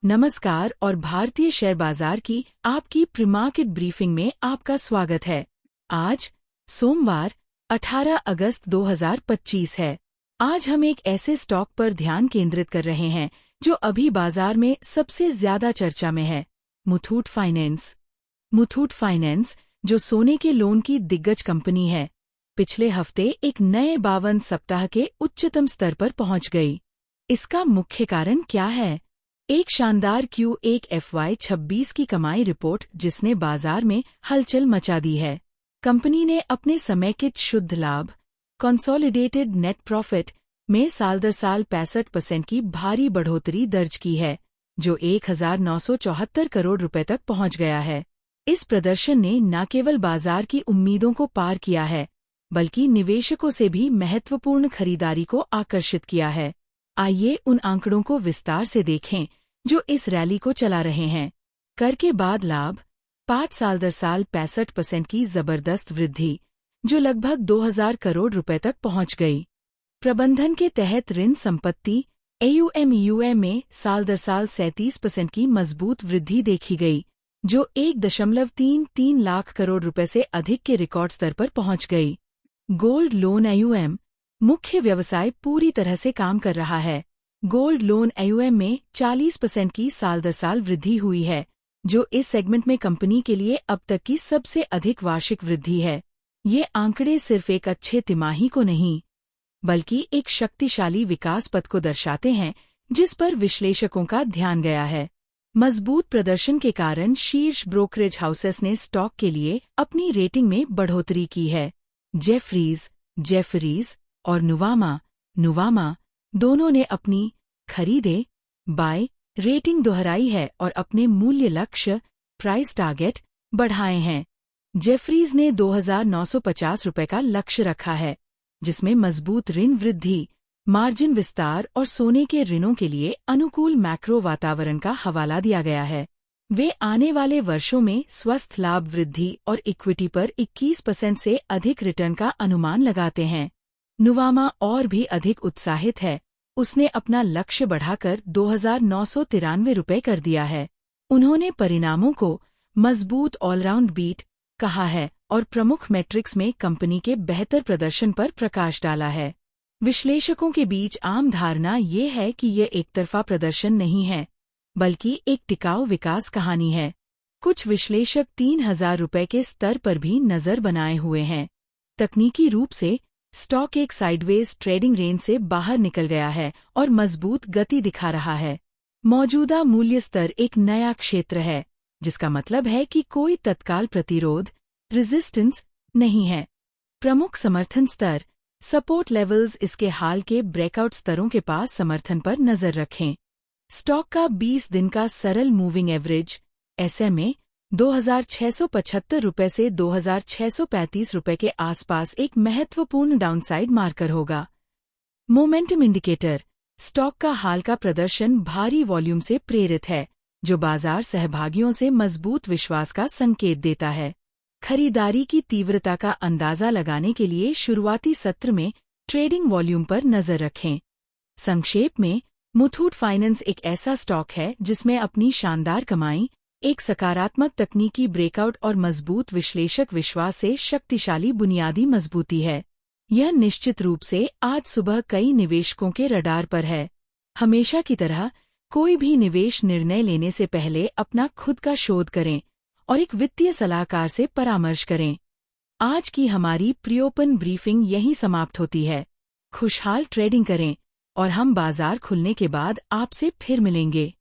नमस्कार और भारतीय शेयर बाजार की आपकी प्री-मार्केट ब्रीफिंग में आपका स्वागत है। आज सोमवार 18 अगस्त 2025 है। आज हम एक ऐसे स्टॉक पर ध्यान केंद्रित कर रहे हैं जो अभी बाजार में सबसे ज्यादा चर्चा में है, मुथूट फाइनेंस। मुथूट फाइनेंस, जो सोने के लोन की दिग्गज कंपनी है, पिछले हफ्ते एक नए 52 सप्ताह के उच्चतम स्तर पर पहुंच गई। इसका मुख्य कारण क्या है? एक शानदार Q1 FY26 की कमाई रिपोर्ट जिसने बाजार में हलचल मचा दी है। कंपनी ने अपने समेकित शुद्ध लाभ कंसोलिडेटेड नेट प्रॉफिट में साल दर साल 65% की भारी बढ़ोतरी दर्ज की है, जो 1974 करोड़ रुपए तक पहुंच गया है। इस प्रदर्शन ने न केवल बाजार की उम्मीदों को पार किया है, बल्कि निवेशकों से भी महत्वपूर्ण खरीदारी को आकर्षित किया है। आइए उन आंकड़ों को विस्तार से देखें जो इस रैली को चला रहे हैं। कर के बाद लाभ 5 साल दर साल 65% की जबरदस्त वृद्धि, जो लगभग 2000 करोड़ रुपए तक पहुंच गई। प्रबंधन के तहत ऋण संपत्ति AUM में साल दर साल 37% की मजबूत वृद्धि देखी गई, जो 1.33 लाख करोड़ रुपए से अधिक के रिकॉर्ड स्तर पर पहुंच गई। गोल्ड लोन AUM मुख्य व्यवसाय पूरी तरह से काम कर रहा है। गोल्ड लोन AUM में 40% की साल दर साल वृद्धि हुई है, जो इस सेगमेंट में कंपनी के लिए अब तक की सबसे अधिक वार्षिक वृद्धि है। ये आंकड़े सिर्फ एक अच्छे तिमाही को नहीं, बल्कि एक शक्तिशाली विकास पथ को दर्शाते हैं जिस पर विश्लेषकों का ध्यान गया है। मजबूत प्रदर्शन के कारण शीर्ष ब्रोकरेज हाउसेस ने स्टॉक के लिए अपनी रेटिंग में बढ़ोतरी की है। जेफरीज और नुवामा दोनों ने अपनी खरीदे बाय रेटिंग दोहराई है और अपने मूल्य लक्ष्य प्राइस टारगेट बढ़ाए हैं। जेफरीज ने 2950 रुपए का लक्ष्य रखा है, जिसमें मजबूत ऋण वृद्धि, मार्जिन विस्तार और सोने के ऋणों के लिए अनुकूल मैक्रो वातावरण का हवाला दिया गया है। वे आने वाले वर्षों में स्वस्थ लाभ वृद्धि और इक्विटी पर 21% से अधिक रिटर्न का अनुमान लगाते हैं। नुवामा और भी अधिक उत्साहित है। उसने अपना लक्ष्य बढ़ाकर 2993 रुपए कर दिया है। उन्होंने परिणामों को मजबूत ऑलराउंड बीट कहा है और प्रमुख मैट्रिक्स में कंपनी के बेहतर प्रदर्शन पर प्रकाश डाला है। विश्लेषकों के बीच आम धारणा ये है कि यह एकतरफा प्रदर्शन नहीं है, बल्कि एक टिकाऊ विकास कहानी है। कुछ विश्लेषक 3000 रुपए के स्तर पर भी नजर बनाए हुए हैं। तकनीकी रूप से स्टॉक एक साइडवेज ट्रेडिंग रेंज से बाहर निकल गया है और मजबूत गति दिखा रहा है। मौजूदा मूल्य स्तर एक नया क्षेत्र है, जिसका मतलब है कि कोई तत्काल प्रतिरोध रेजिस्टेंस नहीं है। प्रमुख समर्थन स्तर सपोर्ट लेवल्स इसके हाल के ब्रेकआउट स्तरों के पास समर्थन पर नजर रखें। स्टॉक का 20 दिन का सरल मूविंग एवरेज SMA 2675 रुपए से 2635 रुपए के आसपास एक महत्वपूर्ण डाउनसाइड मार्कर होगा। मोमेंटम इंडिकेटर स्टॉक का हाल का प्रदर्शन भारी वॉल्यूम से प्रेरित है, जो बाजार सहभागियों से मजबूत विश्वास का संकेत देता है। खरीदारी की तीव्रता का अंदाजा लगाने के लिए शुरुआती सत्र में ट्रेडिंग वॉल्यूम पर नजर रखें। संक्षेप में, मुथूट फाइनेंस एक ऐसा स्टॉक है जिसमें अपनी शानदार कमाई, एक सकारात्मक तकनीकी ब्रेकआउट और मजबूत विश्लेषक विश्वास से शक्तिशाली बुनियादी मजबूती है। यह निश्चित रूप से आज सुबह कई निवेशकों के रडार पर है। हमेशा की तरह कोई भी निवेश निर्णय लेने से पहले अपना खुद का शोध करें और एक वित्तीय सलाहकार से परामर्श करें। आज की हमारी प्री-ओपन ब्रीफिंग यहीं समाप्त होती है। खुशहाल ट्रेडिंग करें और हम बाजार खुलने के बाद आपसे फिर मिलेंगे।